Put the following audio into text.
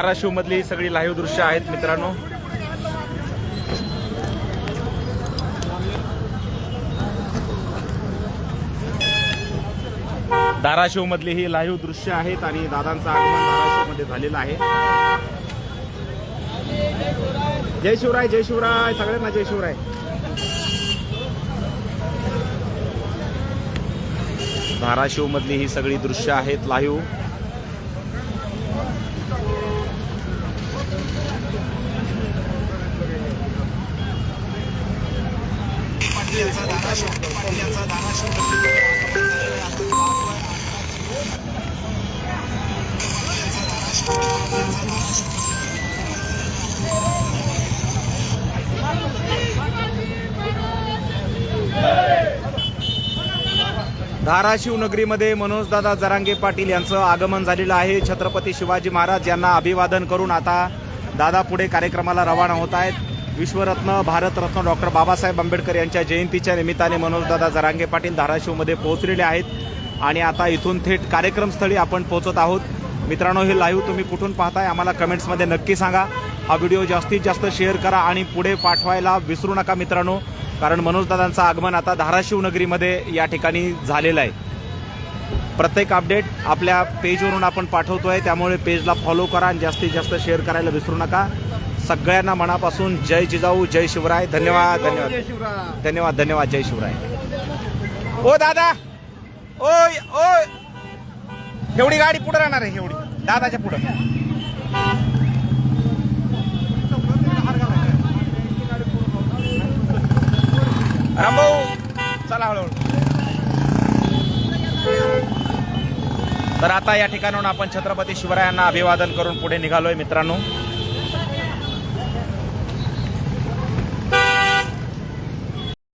धाराशिव मधली सगळी लाईव्ह दृश्य आहेत मित्रांनो. धाराशिव मधली ही लाईव्ह दृश्य आहेत आणि दादांचं आगमन धाराशिव मध्ये झालेलं आहे. जय शिवराय, जय शिवराय, सगळ्यांना जय शिवराय. धाराशिव मधली ही सगळी दृश्य आहेत लाईव्ह. धाराशिव नगरीमध्ये मनोजदादा जरांगे पाटील यांचं आगमन झालेलं आहे. छत्रपती शिवाजी महाराज यांना अभिवादन करून आता दादा पुढे कार्यक्रमाला रवाना होत आहेत. विश्वरत्न भारतरत्न डॉक्टर बाबासाहेब आंबेडकर यांच्या जयंतीच्या निमित्ताने मनोजदादा जरांगे पाटील धाराशिवमध्ये पोहोचलेले आहेत आणि आता इथून थेट कार्यक्रमस्थळी आपण पोहोचत आहोत. मित्रांनो, हे लाईव्ह तुम्ही कुठून पाहताय आम्हाला कमेंट्समध्ये नक्की सांगा. हा व्हिडिओ जास्तीत जास्त शेअर करा आणि पुढे पाठवायला विसरू नका मित्रांनो, कारण मनोजदादांचं आगमन आता धाराशिव नगरीमध्ये या ठिकाणी झालेलं आहे. प्रत्येक अपडेट आपल्या पेजवरून आपण पाठवतोय, त्यामुळे पेजला फॉलो करा आणि जास्तीत जास्त शेअर करायला विसरू नका. सगळ्यांना मनापासून जय जिजाऊ, जय शिवराय. धन्यवाद धन्यवाद धन्यवाद धन्यवाद. जय शिवराय. ओ दादा, ओय ओय, एवढी गाडी पुढे राहणार आहे, एवढी दादाच्या पुढे. रामभाऊ चला हळूहळू. तर आता या ठिकाणाहून आपण छत्रपती शिवरायांना अभिवादन करून पुढे निघालोय मित्रांनो.